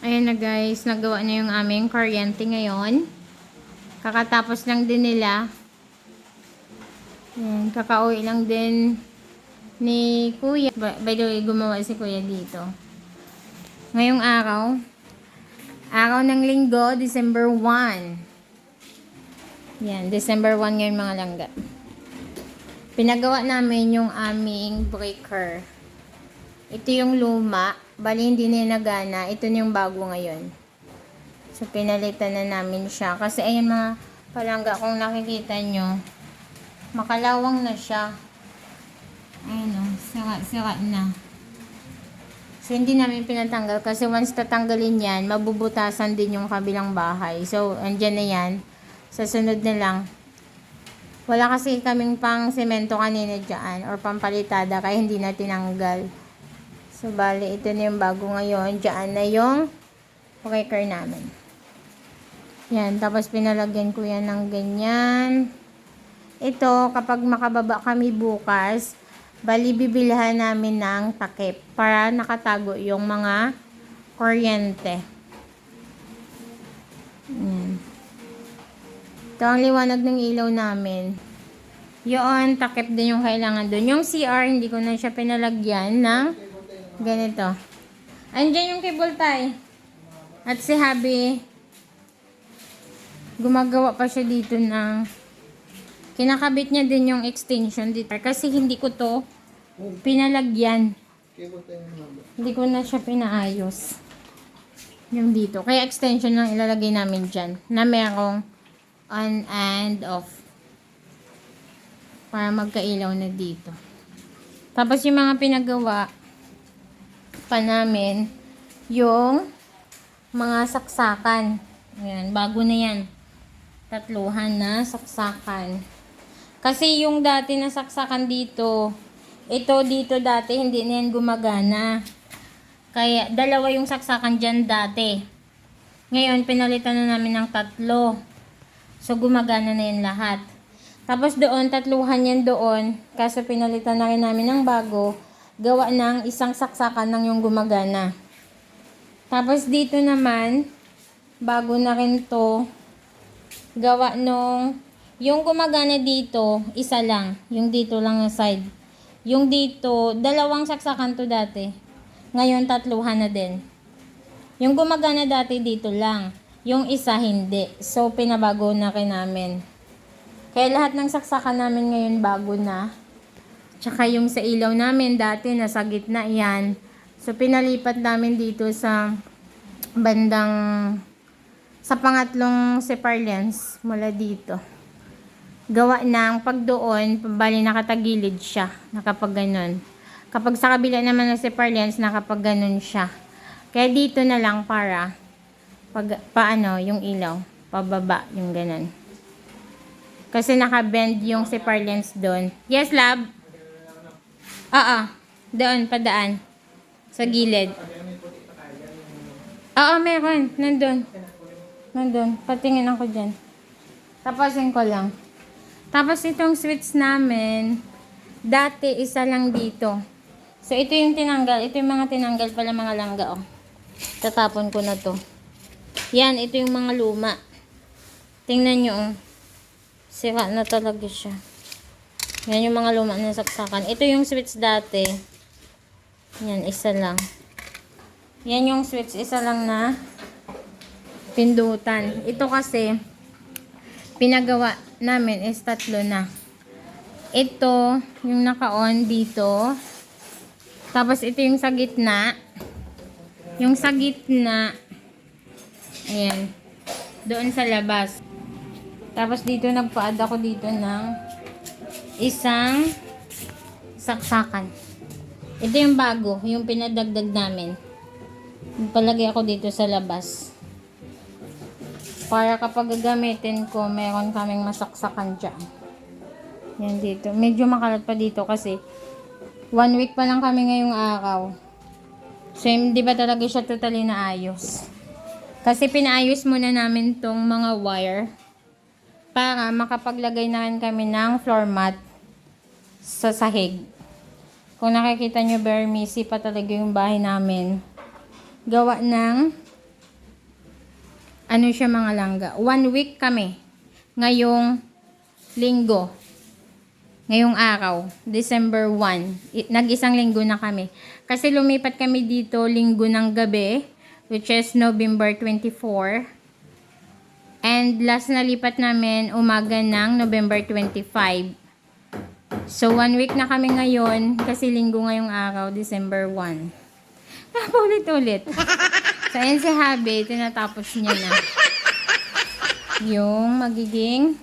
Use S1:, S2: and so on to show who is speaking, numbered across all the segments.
S1: Ayan na guys, nagawa na yung aming kuryente ngayon. Kakatapos lang din nila. Ayan, kakauwi lang din ni Kuya. By the way, gumawa si Kuya dito. Ngayong araw ng linggo, December 1. Yan, December 1 ngayon mga langga. Pinagawa namin yung aming breaker. Ito yung luma. Bali hindi na nagana. Ito na yung bago ngayon. So, pinalitan na namin siya. Kasi ayun mga palangga, kung nakikita nyo, makalawang na siya. Ayun o, sira na. So, hindi namin pinatanggal. Kasi once tatanggalin yan, mabubutasan din yung kabilang bahay. So, andyan na yan. Sa sunod na lang. Wala kasi kaming pang semento kanina dyan. Or pampalitada, kaya hindi na tinanggal. So, bali, ito na yung bago ngayon. Diyan na yung breaker namin. Yan, tapos pinalagyan ko yan ng ganyan. Ito, kapag makababa kami bukas, bali, bibilhan namin ng takip para nakatago yung mga kuryente. Yan. Ito ang liwanag ng ilaw namin. Yun, takip din yung kailangan doon. Yung CR, hindi ko na siya pinalagyan ng ganito. Andiyan yung cable tie. At si Habi, gumagawa pa siya dito ng kinakabit niya din yung extension dito. Kasi hindi ko to pinalagyan. Hindi ko na siya pinaayos. Yung dito. Kaya extension lang ilalagay namin dyan. Na merong on and off. Para magkailaw na dito. Tapos yung mga pinagawa pa namin yung mga saksakan. Ayan, bago na yan. Tatluhan na saksakan. Kasi yung dati na saksakan dito, ito dito dati, hindi na yan gumagana. Kaya, dalawa yung saksakan dyan dati. Ngayon, pinalitan na namin ng 3. So, gumagana na yan lahat. Tapos doon, tatluhan yan doon. Kaso pinalitan na rin namin ng bago. Gawa ng isang saksakan ng yung gumagana. Tapos dito naman, bago na rin to, gawa nung, yung gumagana dito, isa lang. Yung dito lang na side. Yung dito, 2 saksakan to dati. Ngayon, 3 na din. Yung gumagana dati dito lang. Yung isa hindi. So, pinabago na rin namin. Kaya lahat ng saksakan namin ngayon bago na. Tsaka yung sa ilaw namin dati nasa gitna yan. So pinalipat namin dito sa bandang sa pangatlong separ lens mula dito. Gawa ng pag doon, bali nakatagilid siya, nakapag ganun. Kapag sa kabila naman ng separ lens, nakapag ganun siya. Kaya dito na lang para paano yung ilaw, pababa yung ganun. Kasi nakabend yung separ lens doon. Yes, love. Oo. Doon, padaan. Sa gilid. Oo, meron. Nandun. Patingin ako dyan. Tapasin ko lang. Tapos itong switch namin, dati isa lang dito. So, ito yung tinanggal. Ito yung mga tinanggal pala mga langga, oh. Tatapon ko na to. Yan, ito yung mga luma. Tingnan nyo, oh. Sira na talaga siya. Yan yung mga luma na saksakan. Ito yung switch dati. Yan, isa lang. Yan yung switch, isa lang na pindutan. Ito kasi, pinagawa namin is 3 na. Ito, yung naka-on dito. Tapos ito yung sa gitna. Yung sa gitna, ayan, doon sa labas. Tapos dito, nagpa-add ako dito ng isang saksakan. Ito yung bago, yung pinadagdag namin. Palagay ako dito sa labas. Para kapag gagamitin ko, meron kaming masaksakan dyan. Yan dito. Medyo makalat pa dito kasi 1 week pa lang kami ngayong araw. So, hindi ba talaga siya totally naayos. Kasi pinaayos muna namin tong mga wire para makapaglagay na rin kami ng floor mat sa sahig. Kung nakikita nyo, very messy pa talaga yung bahay namin. Gawa ng ano siya mga langga. 1 week kami. Ngayong linggo. Ngayong araw. December 1. Nag-isang linggo na kami. Kasi lumipat kami dito linggo ng gabi. Which is November 24. And last na lipat namin umaga ng November 25. So 1 week na kami ngayon. Kasi linggo ngayong araw. December 1. Paulit-ulit. So, ayan si Habi, tinatapos niya na yung magiging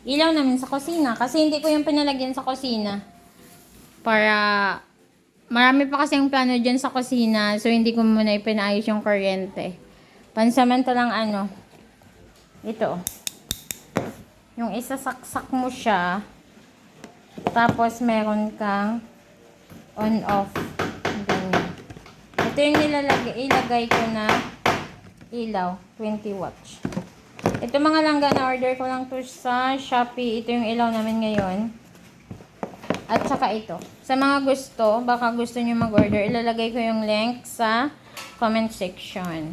S1: ilaw namin sa kusina. Kasi hindi ko yung pinalagyan sa kusina. Para, marami pa kasi yung plano dyan sa kusina. So, hindi ko muna ipinaayos yung kuryente. Pansamantalang ano, ito. Yung isasaksak mo siya. Tapos, meron kang on-off. Ito yung ilagay ko na ilaw, 20 watts. Ito mga langga na order ko lang to sa Shopee. Ito yung ilaw namin ngayon. At saka ito. Sa mga gusto, baka gusto nyo mag-order, ilalagay ko yung link sa comment section.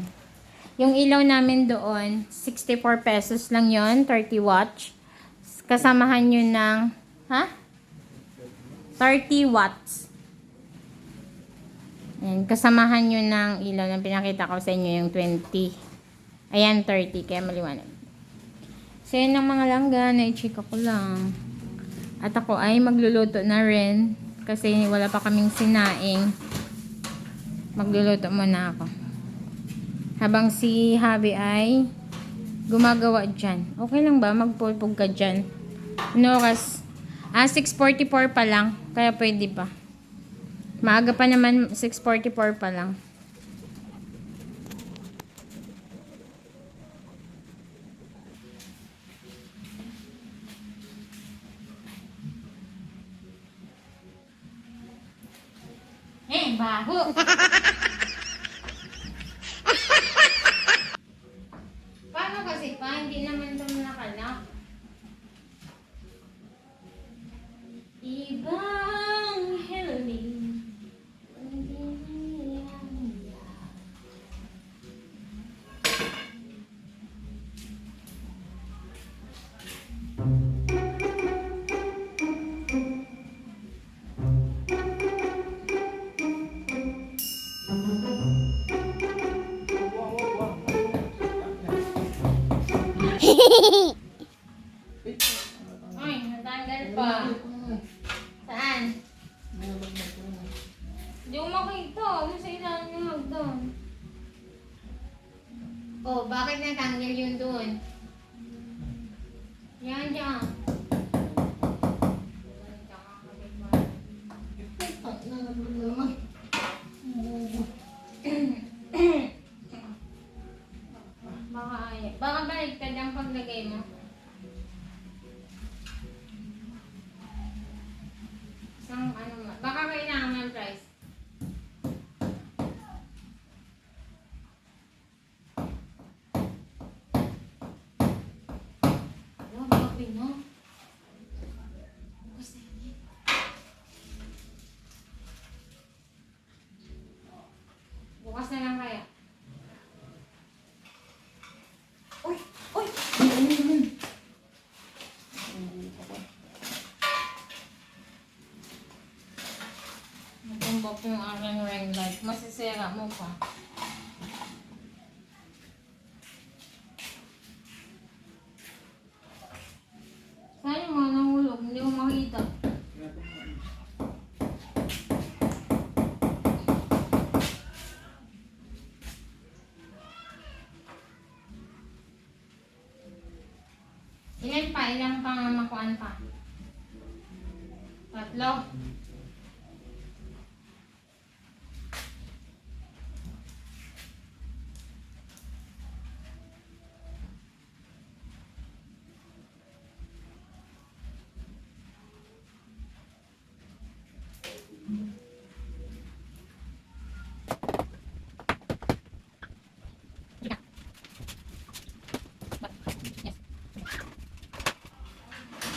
S1: Yung ilaw namin doon, 64 pesos lang yon, 30 watts. Kasamahan nyo ng, 30 watts. Ayan, kasamahan nyo ng ilaw na pinakita ko sa inyo yung 20. Ayan, 30. Kaya maliwanag. So, yun ang mga langga. Na-chika ko lang. At ako ay magluluto na rin. Kasi wala pa kaming sinaing. Magluluto muna ako. Habang si Habi ay gumagawa dyan. Okay lang ba? Magpulpog ka dyan. No, kas 6:44 pa lang. Kaya pwede pa. Maaga pa naman, 6:44 pa lang. Baho! Paano kasi pa? Hindi naman ito nakalak. Ibang healing. Ay, natanggal pa. Saan? Hindi ko makita. Ano sa ilalim ng hagdan? Oh, bakit natanggal yun doon? Yan, dyan. Baka balik ka dyan paglagay mo. Isang ano ma. Baka kailangan ng price. Ano, bakit no? Bukas na yun. Bukas na lang kaya. Uy! Uy! Natumbok yung aking ring light. Masisira mo pa. Saan yung mga nahulog? Hindi ko makita. Ilan pa? Ilang pang makuan pa? 3.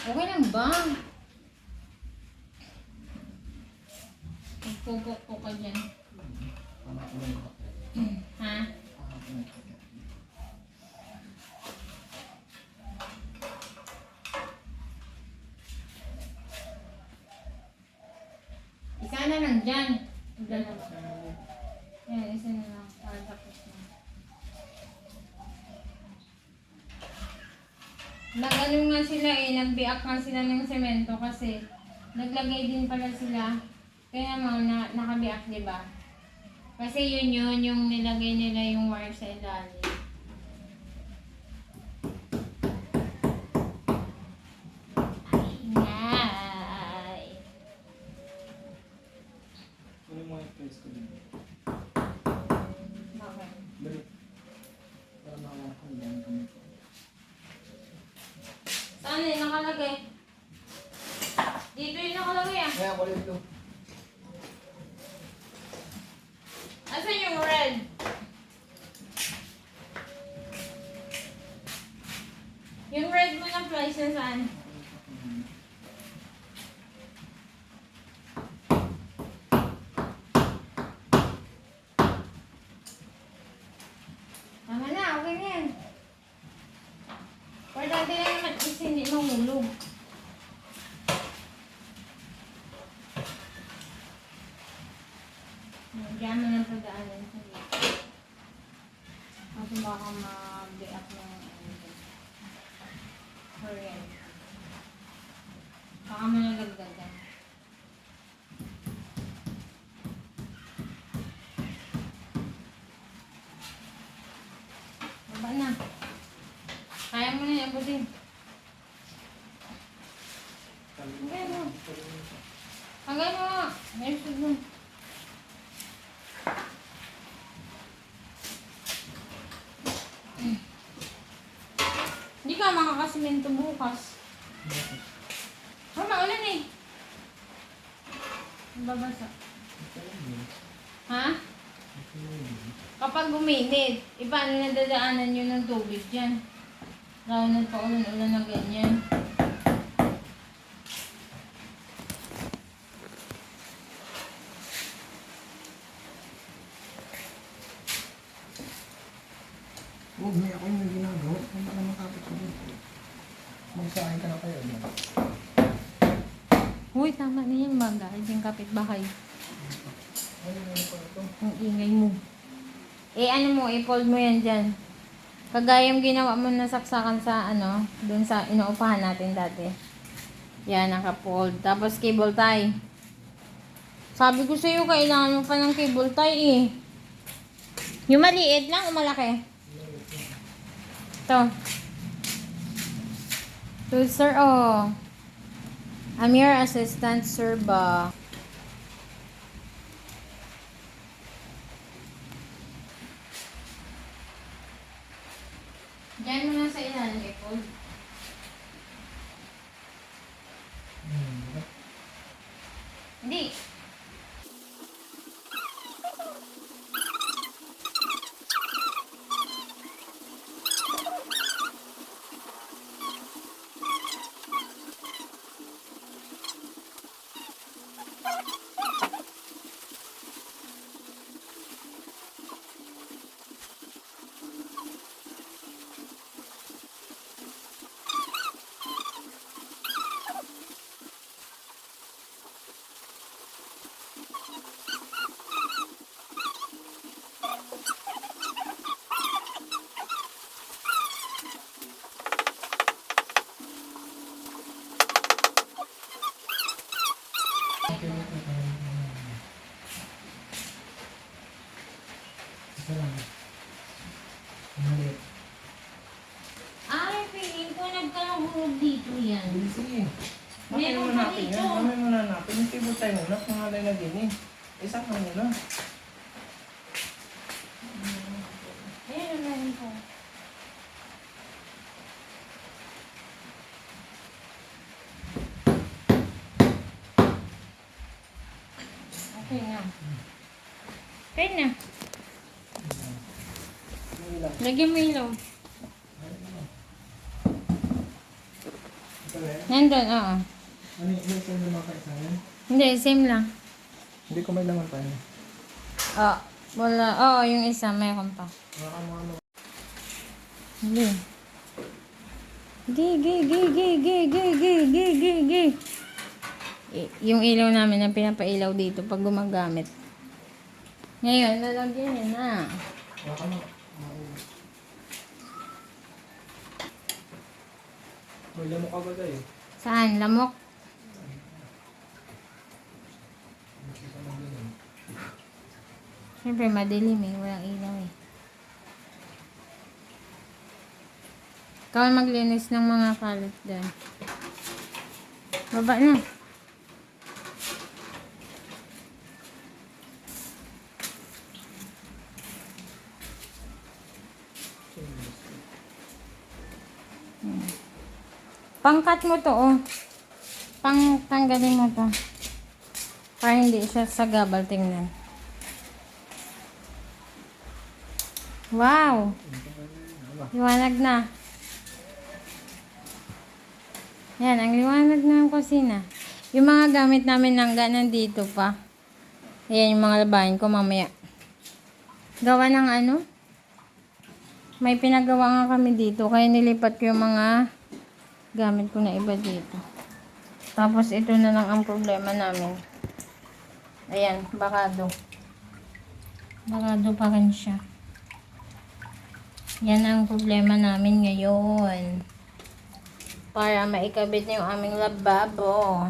S1: Okay lang ba? dyan. Dalawa. Yan, isa na lang. Para tapos na. Nag-ano nga sila nagbiak nga sila ng semento kasi naglagay din pala sila. Kaya mga nakabiak, di ba? Kasi yun yung nilagay nila yung wire sa ilalim. Ay!
S2: Ano yung mga place ko din?
S1: Bakit?
S2: Balik. Para makawakan lang kami.
S1: Saan yung nakalagay? Dito yung nakalagay ah.
S2: Kaya ko ito.
S1: Asan yung red? Yung red mo na price na saan? Tama na, okay na yan. Importante lang naman is hindi mahulog. Diyan mo ng pagdaanan sa iyo. Kasi baka ma-up ng current. Baka mo nalagdagan. Baba na. Kaya mo na yan, abutin. Hanggang mo. Hanggang mo. May sud mo. Hindi ka makakasimento bukas. Maulan eh. Babasa. Ha? Kapag uminit, paano nadadaanan nyo ng tubig dyan? Lalo na paulan-ulan na ganyan.
S2: Huwag may ako yung ginagawa. Kung baka makapit ko dito. Magsahin ka na kayo.
S1: Uy, tama na yan, baga. Yung kapitbahay.
S2: Ano pa ito?
S1: Ang ingay mo. Ano mo, i-fold mo yan dyan. Kagayang ginawa mo na saksakan sa dun sa inuupahan natin dati. Yan, naka-fold. Tapos cable tie. Sabi ko sa'yo, kailangan mo pa ng cable tie eh. Yung maliit lang o malaki? Ito. So, sir, oh. I'm your assistant, sir, ba? Diyan mo na sa ilalim, i-fold. Hindi.
S2: Isa lang. Maliit.
S1: Ay, feeling ko nagkahulog dito yan.
S2: Sige. Bakit
S1: Meron
S2: mo
S1: pa
S2: hanapin
S1: dito.
S2: yan? Mamaya mo na hanapin. Yung table tayo muna. Pangalay na din eh. Isa ka muna.
S1: Ayan, meron po. Okay na. Okay na. Lagyan mo ilaw.
S2: Ito rin.
S1: Nandun, oo.
S2: Ano yung isa yung mga kaisahan?
S1: Hindi, same lang.
S2: Hindi ko may laman pa yun.
S1: Wala. Oo, yung isa, mayroon pa.
S2: Baka mga ano.
S1: Hindi. Gi. Yung ilaw namin ang pinapailaw dito pag gumagamit. Ngayon, lalagyan niya na.
S2: Baka na. May lamok agad eh.
S1: Saan? Lamok? Siyempre, madilim eh. Walang ilaw eh. Ikaw ang maglinis ng mga kalat dyan. Baba na. Pangkat mo to, oh. Tanggalin mo to. Para hindi siya sagabal tingnan. Wow! Liwanag na. Yan, ang liwanag na ng kusina. Yung mga gamit namin nandito pa. Ayan yung mga labahin ko mamaya. Gawa ng ano? May pinagawa nga kami dito. Kaya nilipat ko yung mga gamit ko na iba dito. Tapos ito na lang ang problema namin. Ayan, bakado. Bakado pa rin siya. Yan ang problema namin ngayon. Para maikabit na yung aming lababo.